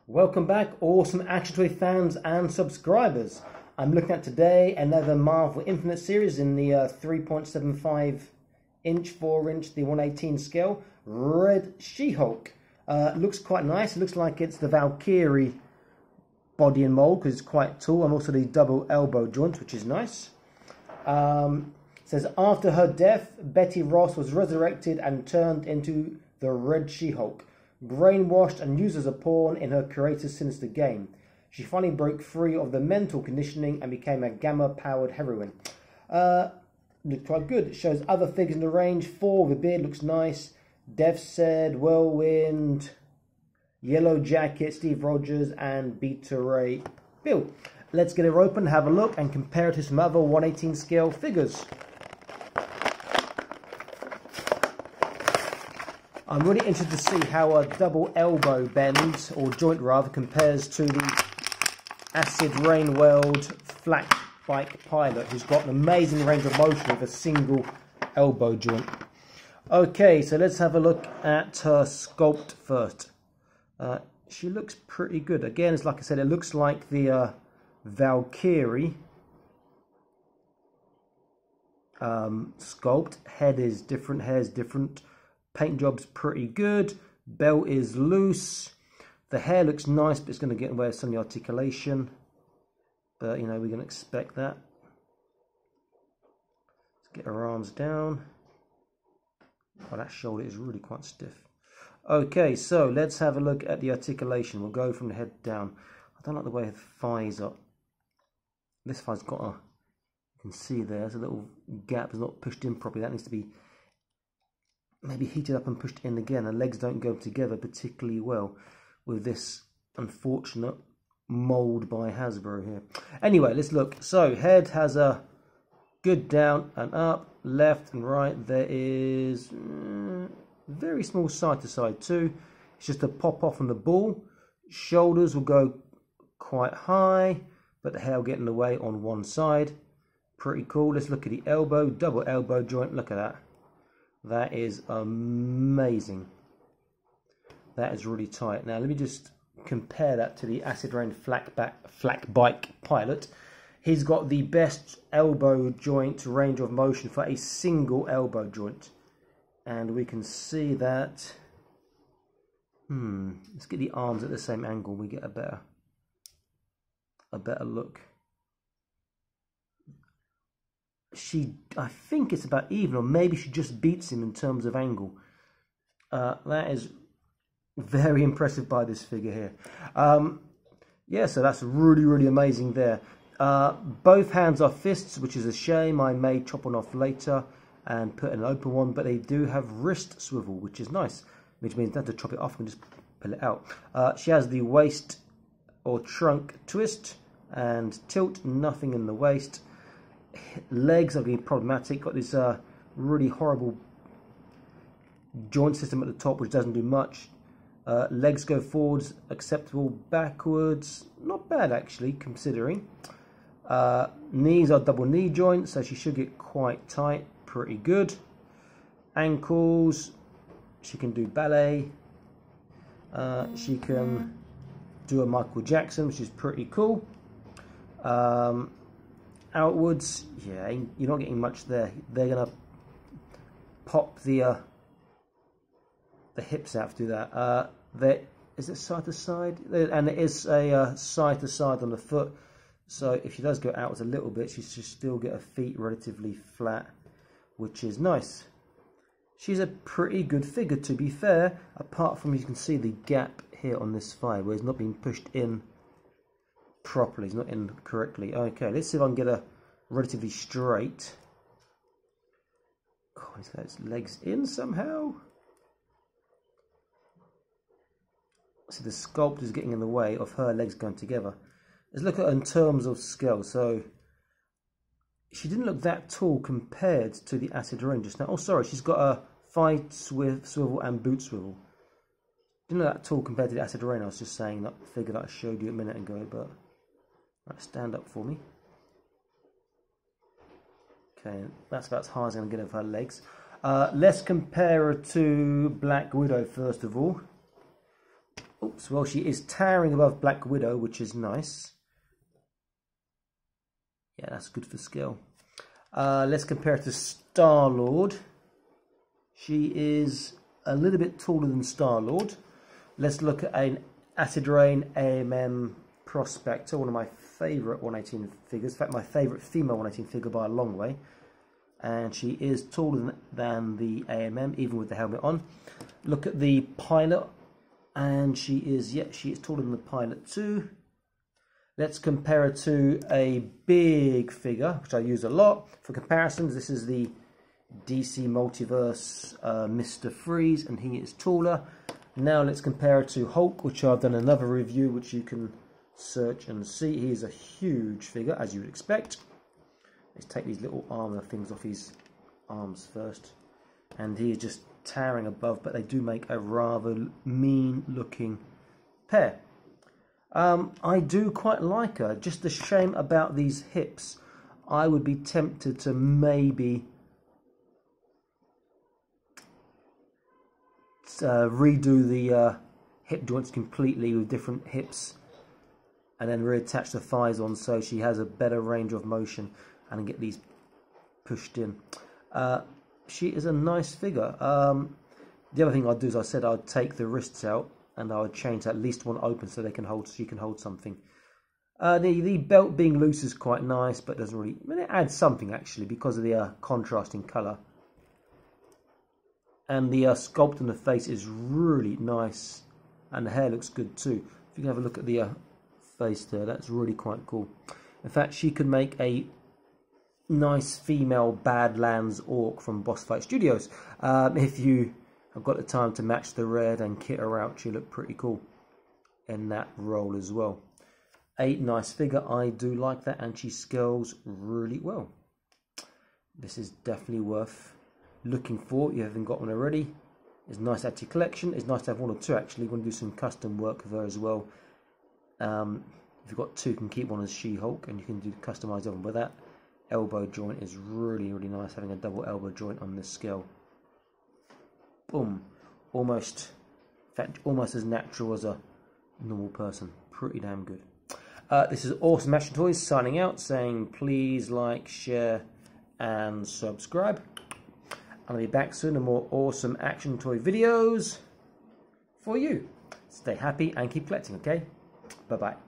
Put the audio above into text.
Welcome back, awesome Action Toy fans and subscribers. I'm looking at today another Marvel Infinite series in the 3.75 inch, 4 inch, the 118 scale. Red She-Hulk. Looks quite nice. It looks like it's the Valkyrie body and mold because it's quite tall, and also the double elbow joint, which is nice. Says after her death, Betty Ross was resurrected and turned into the Red She-Hulk. Brainwashed and used as a pawn in her creator's sinister game, she finally broke free of the mental conditioning and became a gamma-powered heroine. Looked quite good. It shows other figures in the range. Thor with beard looks nice. Dev said, Whirlwind, Yellow Jacket, Steve Rogers, and Beta Ray Bill. Let's get it open, have a look, and compare it to some other 118 scale figures. I'm really interested to see how a double elbow bend, or joint rather, compares to the Acid Rain World Flat Bike Pilot, who's got an amazing range of motion with a single elbow joint. Okay, so let's have a look at her sculpt first. She looks pretty good. Again, it's like I said, it looks like the Valkyrie sculpt. Head is different, hair is different. Paint job's pretty good. Belt is loose. The hair looks nice, but it's going to get in the way of some of the articulation. But, you know, we're going to expect that. Let's get her arms down. Oh, that shoulder is really quite stiff. Okay, so let's have a look at the articulation. We'll go from the head down. I don't like the way the thighs are. This thigh's got a, you can see there's a little gap. It's not pushed in properly. That needs to be maybe heated up and pushed in again. The legs don't go together particularly well with this unfortunate mold by Hasbro here. Anyway, let's look. So head has a good down and up, left and right. There is very small side to side too. It's just a pop off on the ball. Shoulders will go quite high, but the hair will get in the way on one side. Pretty cool. Let's look at the elbow, double elbow joint. Look at that. That is amazing. That is really tight. Now let me just compare that to the Acid Rain Flat Bike Pilot. He's got the best elbow joint range of motion for a single elbow joint. And we can see that. Let's get the arms at the same angle. We get a better look. I think it's about even, or maybe she just beats him in terms of angle. That is very impressive by this figure here. Yeah, so that's really amazing there. Both hands are fists, which is a shame. I may chop one off later and put an open one, but they do have wrist swivel, which is nice, which means not to chop it off and just pull it out. She has the waist or trunk twist and tilt, nothing in the waist. Legs are getting problematic. Got this really horrible joint system at the top, which doesn't do much. Legs go forwards, acceptable. Backwards, not bad actually, considering. Knees are double knee joints, so she should get quite tight. Pretty good. Ankles, she can do ballet. She can do a Michael Jackson, which is pretty cool. Outwards, yeah, you're not getting much there. They're gonna pop the hips out to do that. There is it side to side, and there is a side to side on the foot. So if she does go outwards a little bit, she should still get her feet relatively flat, which is nice. She's a pretty good figure, to be fair. Apart from, you can see the gap here on this thigh where it's not being pushed in properly, it's not in correctly. Okay, let's see if I can get her relatively straight. Oh, he's got his legs in somehow. So the sculpt is getting in the way of her legs going together. Let's look at her in terms of scale. So she didn't look that tall compared to the Acid Rain just now. Oh, sorry, she's got a thigh swivel and boot swivel. Didn't look that tall compared to the Acid Rain. I was just saying that figure that I showed you a minute ago, but right, stand up for me. Okay, that's about as high as I'm going to get of her legs. Let's compare her to Black Widow first of all. Oops, well, she is towering above Black Widow, which is nice. Yeah, that's good for skill. Let's compare it to Star-Lord. She is a little bit taller than Star-Lord. Let's look at an Acid Rain AMM Prospector, one of my favourite 118 figures. In fact, my favourite female 118 figure by a long way. And she is taller than the AMM, even with the helmet on. Look at the Pilot, and she is taller than the Pilot too. Let's compare her to a big figure, which I use a lot for comparisons. This is the DC Multiverse Mr. Freeze, and he is taller. Now let's compare her to Hulk, which I've done another review, which you can search and see. He is a huge figure, as you would expect. Let's take these little armor things off his arms first. And he is just towering above, but they do make a rather mean looking pair. I do quite like her. Just the shame about these hips. I would be tempted to maybe redo the hip joints completely with different hips, and then reattach the thighs on so she has a better range of motion and get these pushed in. She is a nice figure. The other thing I'd do is I'd take the wrists out and I would change at least one open so she can hold something. The belt being loose is quite nice, but doesn't really. I mean, it adds something actually because of the contrasting colour. And the sculpt on the face is really nice, and the hair looks good too. If you can have a look at the face there, that's really quite cool. In fact, she could make a nice female Badlands Orc from Boss Fight Studios. If you have got the time to match the red and kit her out, she'll look pretty cool in that role as well. A nice figure, I do like that, and she scales really well. This is definitely worth looking for. You haven't got one already. It's nice to add to your collection. It's nice to have one or two actually. We're going to do some custom work with her as well. If you've got two, you can keep one as She-Hulk, and you can do customize them. But that elbow joint is really, really nice, having a double elbow joint on this scale. Boom. Almost, in fact, almost as natural as a normal person. Pretty damn good. This is Awesome Action Toys signing out, saying please like, share, and subscribe. I'll be back soon with more awesome action toy videos for you. Stay happy and keep collecting, okay? Bye-bye.